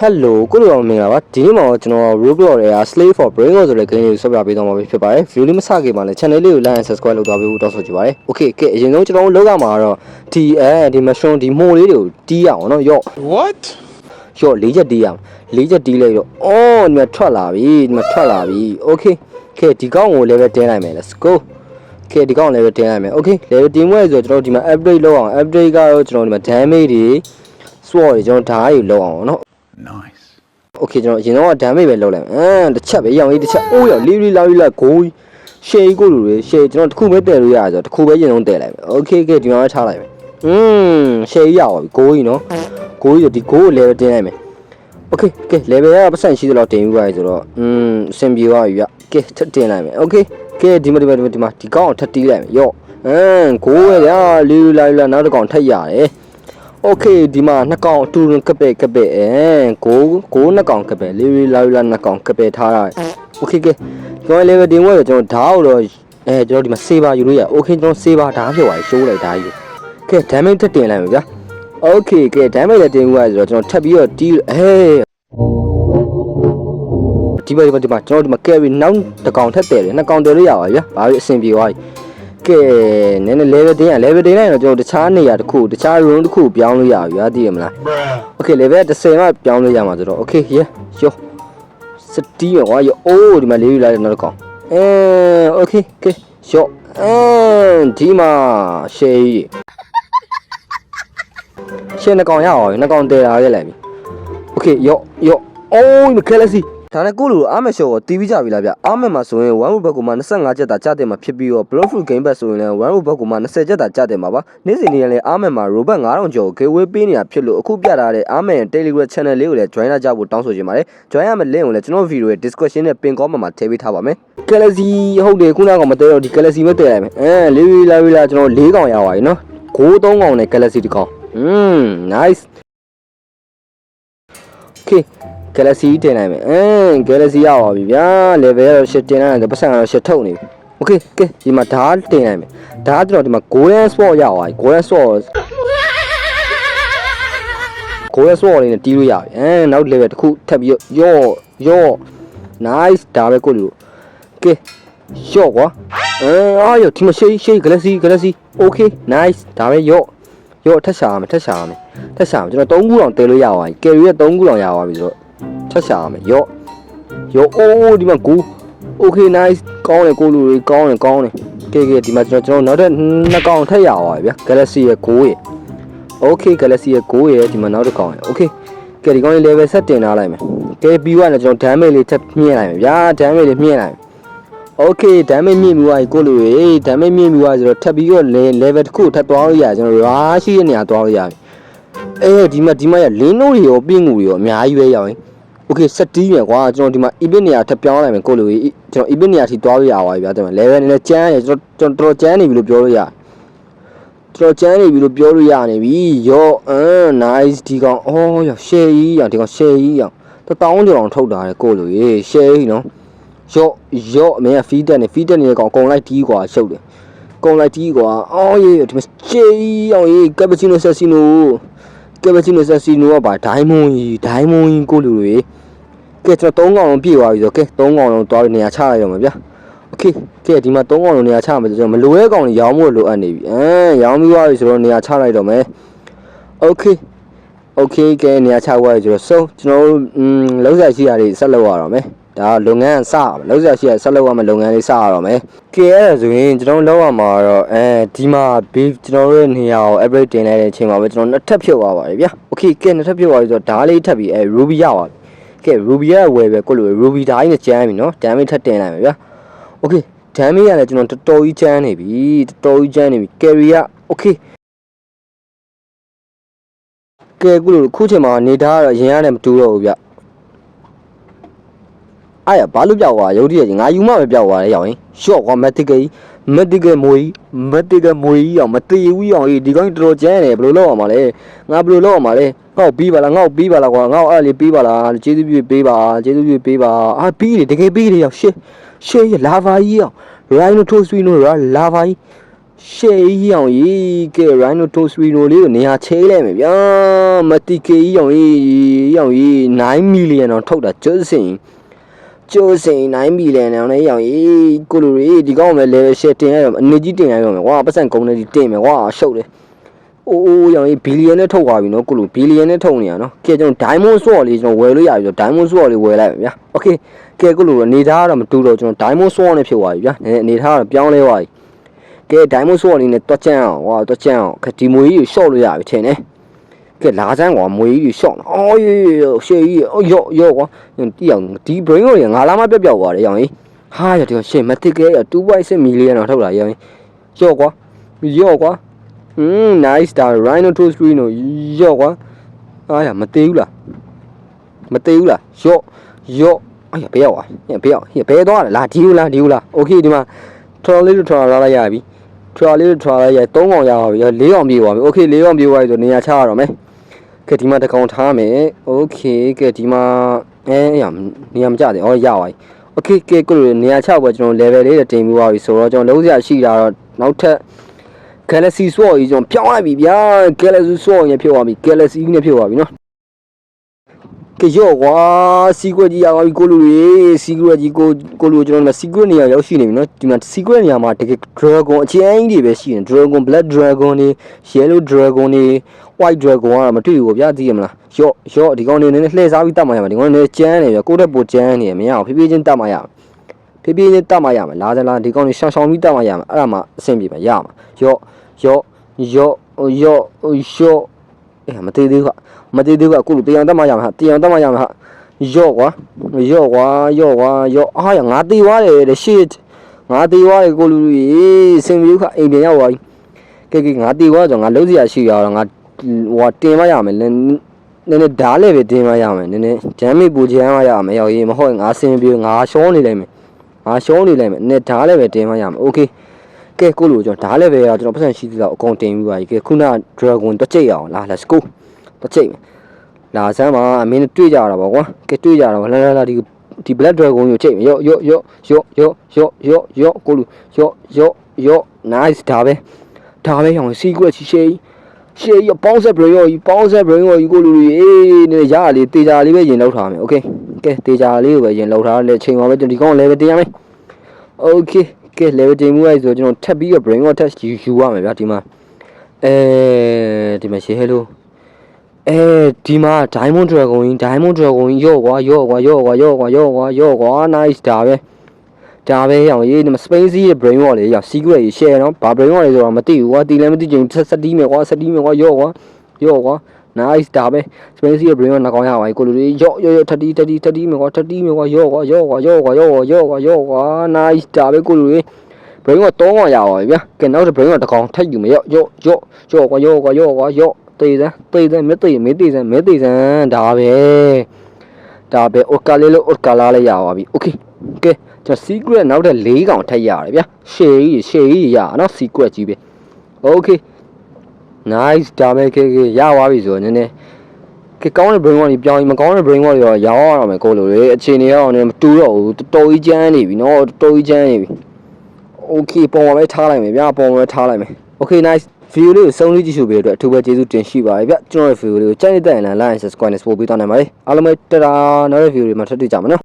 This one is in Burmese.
Hello ကိုလိုအောင်မင်္ဂလာပါဒီနေ့မှာကျွန်တော် Roblox ရဲ့ Slave for Brain ဆိုတဲ့ game လေးကိုဆက်ပြပေးသွားမှာဖြစ်ပါတယ် view လေးမစခင်ပါနဲ့ channel လေးကို like and subscribe လုပ်သွားပေးဖို့တောင်းဆိုချင်ပါတယ် Okay ကဲအရင်ဆုံးကျွန်တော်တို့လောက်ရမှာတော့ဒီ mushroom ဒီမိုးလေးတွေကိုတီးရအောင်နော်ရော့ What ရော့၄ချက်တီးရအောင်၄ချက်တီးလိုက်တော့အော်ဒီမှာထွက်လာပြီဒီမှာထွက်လာပြီ Okay ကဲဒီကောင်ကို level 10လိုက်မယ် let's go ကဲဒီကောင် level 10လိုက်မယ် Okay level 10မဲ့ဆိုတော့ကျွန်တော်ဒီမှာ upgrade လုပ်အောင် upgrade ကတော့ကျွန်တော်ဒီမှာ damage တွေ sword တွေကျွန်တော်ဓာတ်တွေလုပ်အောင်နော် Nice Okay ကျွန်တော်အရင်တော့ damage ပဲလုပ်လိုက်မယ်တစ်ချက်ပဲရောင်လေးတစ်ချက်အိုးရောလေးလာကိုရှေးကိုလူတွေရှေးကျွန်တော်တစ်ခုပဲတည်လို့ရဆိုတော့တစ်ခုပဲရင်ဆုံးတည်လိုက်မယ် Okay ကဲဒီမှာပဲထားလိုက်မယ်ရှေးရပါပြီကိုကြီးနော်ကိုကြီးဒီကိုကို level တင်လိုက်မယ် Okay ကဲ level ကပတ်စံရှိသလောက်တင်ပြီးပါဆိုတော့အဆင်ပြေသွားပြီဗျကဲထပ်တင်လိုက်မယ် Okay ကဲဒီမှာဒီကောင်ကိုထပ်တီးလိုက်မယ်ရော့ကိုပဲဗျလေးလာနောက်တစ်ကောင်ထပ်ရတယ်Okay ဒီမှာနှစ်ကောင်အတူတူကပဲကိုနှစ်ကောင်ကပဲလေးလာနှစ်ကောင်ကပဲထားရတယ် Okay ကဲကျွန်တော် level တင်ဝဲတော့ကျွန်တော်ဓာတ်တော့ကျွန်တော်ဒီမှာ saver ယူလို့ရ Okay ကျွန်တော် saver ဓာတ်ဖြစ်သွားပြီရှိုးလိုက်ဓာတ်ယူကဲ damage ထပ်တင်လိုက်မယ်ဗျာ Okay ကဲ damage လည်းတင်ဝဲဆိုတော့ကျွန်တော်ထပ်ပြီးတော့တီးဒီမှာကျွန်တော်ဒီမှာ carry နောက်တစ်ကောင်ထပ်တယ်နှစ်ကောင်တယ်လို့ရပါဗျာဘာလို့အဆင်ပြေသွားပြီကဲနည်းနည်း level တင်လိုက်တော့ကျွန်တော်တခြားနေရာတစ်ခုတခြား room တစ်ခုပြောင်းလို့ရပြီဗျာသိရမလား Okay level 10မှပြောင်းလို့ရမှာဆိုတော့ Okay ရောစတီးရောအိုးဒီမှာလေးလာတဲ့နောက်တစ်ကောင်Okay ကဲရောဒီမှာရှေးနှစ်ကောင်ရအောင်နှစ်ကောင်တည်လာခဲ့လိုက်ပြီ Okay ရောအိုးဒီ galaxyဒါနဲ့ကိုလိုအားမရှော့ကိုတီးပြီးကြပြီလားဗျအားမမှာဆိုရင်1 robot ကိုမှ25ချက်တာကျတဲ့မှာဖြစ်ပြီးတော့ block fruit game back ဆိုရင်လည်း1 robot ကိုမှ20ချက်တာကျတဲ့မှာပါနေ့စဉ်နေ့ရက်လည်းအားမမှာ robot 9000ကျော် giveaway ပေးနေတာဖြစ်လို့အခုပြထားတဲ့အားမရဲ့ Telegram channel လေးကိုလည်း join လာကြဖို့တောင်းဆိုချင်ပါတယ် join ရမယ့် link ကိုလည်းကျွန်တော် video ရဲ့ description နဲ့ pin comment မှာထည့်ပေးထားပါမယ် galaxy ဟုတ်တယ်ခုနကမတည့်တော့ဒီ galaxy ပဲတည့်လိုက်မယ်လေးလာကျွန်တော်4ကောင်ရပါပြီနော်3ကောင်နဲ့ galaxy တစ်ကောင်nice Okay Galaxy တင်လိုက်မယ်Galaxy ရပါပြီဗျာ level ကတော့10တင်လိုက်တယ်ပတ်စံကတော့10ထုတ်နေပြီ Okay ကဲဒီမှာဓာတ်တင်လိုက်မယ်ဓာတ်ကျွန်တော်ဒီမှာ golden sword ရပါပြီ golden sword လေးနဲ့တီးလို့ရပြီနောက် level တစ်ခုထပ်ပြီးရော့ nice ဒါပဲကိုလူကဲရော့ကွာရောဒီမှာရှေး Galaxy Okay nice ဒါပဲရော့ထပ်ရှာရမယ်ကျွန်တော်3ခုတောင်တည်လို့ရပါပြီ carry ရဲ့3ခုတောင်ရပါပြီဆိုတော့ထပ်ရှာရမယ်ရော့အိုးဒီမှာကို Okay nice ကောင်းတယ်ကိုလူတွေကောင်းတယ်ကဲဒီမှာကျွန်တော်နောက်ထပ်2ကောင်ထပ်ရပါပြီဗျာ Galaxy ရဲ့9ရဲ့ Okay Galaxy ရဲ့9ရဲ့ဒီမှာနောက်တစ်ကောင်ရဲ့ Okay ကဲဒီကောင်လေး level 7တင်ထားလိုက်မယ်ကဲပြီးသွားတယ်ကျွန်တော် damage လေးထပ်မြင့်လိုက်မယ်ဗျာ damage လေးမြင့်လိုက် Okay damage မြင့်ပြီးသွားပြီကိုလူတွေ damage မြင့်ပြီးသွားဆိုတော့ထပ်ပြီးတော့ level တစ်ခုထပ်သွားလို့ရတယ်ကျွန်တော် rush ရဲ့နေရာသွားလို့ရတယ်ဒီမှာရလင်းတို့တွေရောပြင်းငူတွေရောအများကြီးပဲရောက်ရင် Okay စတီးမယ်ကွာကျွန်တော်ဒီမှာ EBIT နေရာထပ်ပြောင်းလိုက်မယ်ကိုလူကြီးကျွန်တော် EBIT နေရာထိသွားလို့ရပါပြီဗျာတဲ့ level နဲ့ကျန်းရကျွန်တော်ကျန်းနေပြီလို့ပြောလို့ရနေပြီရော nice ဒီကောင်ရောရှယ်ကြီးရောဒီကောင်ရှယ်ကြီးရော1000ကျော်အောင်ထုတ်တာလေကိုလူကြီးရှယ်ကြီးနော်ရောအမေက feed တက်နေတဲ့ကောင်အကုန်လိုက်တီးကွာရှုပ်တယ်ကုန်လိုက်တီးကွာဒီမှာရှယ်ကြီးရောကပချီနိုဆက်စီနိုကပါဒိုင်းမွန်ကြီးကိုလူတွေကဲကျွန်တော်3ကောင်လုံးပြည့်သွားပြီဆိုကဲ3ကောင်လုံးသွားပြီးနေရာချလိုက်ရမှာဗျာ Okay ကဲဒီမှာ3ကောင်လုံးနေရာချမယ်ဆိုတော့မလိုတဲ့ကောင်တွေရောင်းဖို့လိုအပ်နေပြီရောင်းပြီးသွားပြီဆိုတော့နေရာချလိုက်တော့မယ် Okay ကဲနေရာချသွားပြီဆိုတော့ကျွန်တော်လုံးဆက်ရှိရတွေဆက်လုပ်ရတော့မယ်ဒါလုပ်ငန်းစရမယ်လုံးဆက်ရှိရဆက်လုပ်ရမယ်လုပ်ငန်းလေးစရတော့မယ်ကဲအဲ့ဒါဆိုရင်ကျွန်တော်လောက်ရမှာတော့ဒီမှာဘေးကျွန်တော်တို့နေရာကို upgrade တင်လိုက်တဲ့အချိန်မှာပဲကျွန်တော်နှစ်ထပ်ဖြုတ်သွားပါတယ်ဗျာ Okay ကဲနှစ်ထပ်ဖြုတ်သွားပြီဆိုတော့ဓာတ်လေးထပ်ပြီးruby ရပါပြီကဲ ruby ရဝယ်ပဲကိုလို ruby ဓာတ်ကြီးနဲ့ကျန်းပြီနော် damage ထပ်တင်လိုက်မယ်ဗျာ Okay damage ရတယ်ကျွန်တော်တော်တော်ကြီးကျန်းနေပြီ carry ရ Okay ကဲကိုလိုခုချိန်မှာနေသားကတော့ရင်ရတယ်မတူတော့ဘူးဗျဘာလို့ပြောက်သွားရုပ်တရက်ကြီးငါယူမှပဲပြောက်သွားတယ်ရောက်ရင်ရှော့ကွာ medical မွေကြီးအောင်မတည်ဘူးအောင်ဒီကောင်တော်တော်ကျန်းနေဘယ်လိုလုပ်အောင်မလဲငါဘယ်လိုလုပ်အောင်မလဲငေါ့ပြီးပါလားကွာငေါ့အဲ့လေးပြီးပါလားကျေးဇူးပြုပေးပါပြီးတယ်တကယ်ပြီးတယ်ရောက်ရှေ့လာဗာကြီးအောင် Rhino to swing လာဗာကြီး ရှေးရောင်ကြီးကဲ Rhino Tosrino လေးကိုနေရာချဲလိုက်မယ်ဗျာမတိကေရောင်ကြီး9 million တော့ထုတ်တာကျိုးစင်9 million တောင်နဲ့ရောင်ကြီးကိုလူတွေဒီကောင်မဲ့ level share တင်ရတော့အနေကြီးတင်ရတော့မယ်ကွာပတ်စံကုန်နေဒီတင်မယ်ကွာရှုပ်တယ်အိုးရောင်ကြီးဘီလီယံနဲ့ထုတ်သွားပြီနော်ကိုလူဘီလီယံနဲ့ထုတ်နေရနော်ကဲကျွန်တော် diamond sword လေးကျွန်တော်ဝယ်လို့ရပြီဆို diamond sword လေးဝယ်လိုက်မယ်ဗျာ okay ကဲကိုလူအနေထားကတော့မတူတော့ကျွန်တော် diamond sword နဲ့ဖြစ်သွားပြီဗျာအနေထားကတော့ပြောင်းလဲသွားပြီကဲ diamond sword လေးနဲ့တွက်ချမ်းအောင်ဟောတွက်ချမ်းအောင်ခဒီမွေကြီးကို short လို့ရပြီထင်တယ်ကဲလာစမ်းကွာမွေကြီးကို short အော်ရှေ့ကြီးရော့ကွာတီးအောင်ဒီ brain ကိုငါလာမပြောက်သွားတယ်ရောင်ကြီးဟာရဒီရှေ့မတစ်ကဲ 2.6 million တော့ထုတ်လာရောင်ကြီးရော့ကွာnice star Rhino Tosrino ရော့ကွာအားရမသေးဘူးလားရော့အေးဘယ်ရောက်ဘယ်သွားလဲလာဒီဦးလား okay ဒီမှာ troll လေးတို့ troll လာလိုက်ရပြီ troll လေးတို့ troll လိုက်ရ3កောင်ရပါပြီ4កောင်ပြေးသွားပြီ okay 4កောင်ပြေးသွားပြီဆိုနေရာချရတော့မယ်ကဲဒီမှာတစ်កောင်ထားမယ် okay ကဲဒီမှာနေရာမကျသေးဩရပါပြီ okay ကဲကိုနေရာချဖို့ကျွန်တော် level လေးတင်ပြီးသွားပြီဆိုတော့ကျွန်တော်လုံးစရာရှိတာတော့နောက်ထပ် Galaxy Sword ကြီးကျွန်တော်ပြောင်းလိုက်ပြီဗျာ Galaxy Sword ကြီးဖြစ်သွားပြီ Galaxy နဲ့ဖြစ်သွားပြီနော်ကဲရော့ကွာ secret ကြီးရပါပြီကိုလူတွေ secret ကြီးကိုလူကျွန်တော်တို့ secret နေရာရောက်ရှိနေပြီနော်ဒီမှာ secret နေရာမှာတကယ် dragon အချင်းကြီးတွေပဲရှိနေ dragon black dragon တွေ yellow dragon တွေ white dragon ကတော့မတွေ့ဘူးဗျာသိရမလားရော့ဒီကောင်နေနေလှည့်စားပြီးတတ်မှရမှာဒီကောင်နေကျန်းနေပြီကိုယ့်တက်ပိုကျန်းနေမရအောင်ဖြည်းဖြည်းချင်းတတ်မှရမှာလာစလားဒီကောင်နေရှောင်းပြီးတတ်မှရမှာအဲ့ဒါမှအဆင်ပြေမှာရမှာရော့မသေးသေးဘူးအခုလိုတရားတတ်မှရမှာရော့ကွာအားရငါသေးသွားတယ်တဲ့ shit ငါသေးသွားတယ်ကိုလူကြီးစင်ပြီးခအိမ်ပြန်ရောက်သွားပြီကဲငါသေးသွားဆိုငါလုံးစရာရှိရတော့ငါဟိုတင်မရမယ်နည်းနည်းဓာတ်လည်းပဲတင်မရမယ်နည်းနည်းဂျမ်းမိပူချမ်းမရမယ်ရောက်ရေးမဟုတ်ငါစင်ပြီးငါရှောနေလိုက်မယ်နည်းဓာတ်လည်းပဲတင်မရမယ် okay ကဲကိုလူကျွန်တော်ဓာတ်လည်းပဲကျွန်တော်ပတ်စံရှိသေးတော့အကုန်တင်ပြီးပါပြီကဲခုန dragon တွက်ကြိတ်အောင်လာ let's go တွက်ကြိတ်လာစမ်းပါအမင်းတွေ့ကြတာပေါ့ကွာကဲတွေ့ကြတာပေါ့လာဒီ black dragon ကိုကြိတ်ရော့ကိုလူရော့ nice ဒါပဲရောင် secret ရှေ့ကြီးပေါင်းဆက် brain ရောကြီးကိုလူတွေအေးနေရလေတေချာလေးပဲရင်လောက်ထားမယ် okay ကဲတေချာလေးကိုပဲရင်လောက်ထားတဲ့အချိန်မှာပဲဒီကောင် level တင်ရမယ် okay ကဲ level တင်မှုလိုက်ဆိုကျွန်တော်ထပ်ပြီးတော့ brain ကို test ယူရမယ်ဗျာဒီမှာဒီမှာရှေ့ hello ဒီမှာ diamond dragon ကြီးရော့ကွာ nice ဒါပဲရောင်ရေးဒီမှာ space ရဲ့ brain wall လေးရော secret ကြီး share နော်ဘာ brain wall လေးဆိုတော့မသိဘူးကွာတီလည်းမသိချင်စက်တီးမယ်ကွာရော့ကွာ nice ဒါပဲ space ရဲ့ brain wall နှကောင်ရပါပြီကိုလူတွေရော့ထတီးမယ်ကွာရော့ကွာ nice ဒါပဲကိုလူတွေ brain wall 3កောင်ရပါပြီဗျာကဲနောက်တစ် brain wall တစ်ကောင်ထပ်ယူမယ်ရော့ကွာသေးစမ်းမသေးစမ်းဒါပဲဩကာလေးလို့ဩကာလာလေးရပါပြီ okay ကဲကျွန်တော် secret နောက်တဲ့4កောင်ထပ်ရတယ်ဗျာရှေ့ကြီးရနော် secret ကြီးပဲ okay nice ဒါပဲကဲရပါပြီဆိုတော့နည်းနည်းကဲကောင်းတဲ့ brain wall ကြီးပြောင်းပြီးမကောင်းတဲ့ brain wall တွေရောရအောင်မယ်ကိုလိုလေအခြေအနေရောမတူတော့ဘူးတော်တော်ကြီးကျန်းနေပြီနော်okay ပုံပေါ်ပဲထားလိုက်မယ်ဗျာokay nice video လေးကိုစုံလေးကြည့်ရှုပေးတဲ့အတွက်အထူးပဲကျေးဇူးတင်ရှိပါတယ်ဗျကျွန်တော်ရဲ့ video လေးကိုကြိုက်နေတဲ့ရင် like and subscribe နဲ့ support ပေးသွားနိုင်ပါတယ်အားလုံးပဲတတာနောက်တဲ့ video တွေမှာထပ်တွေ့ကြမယ်နော်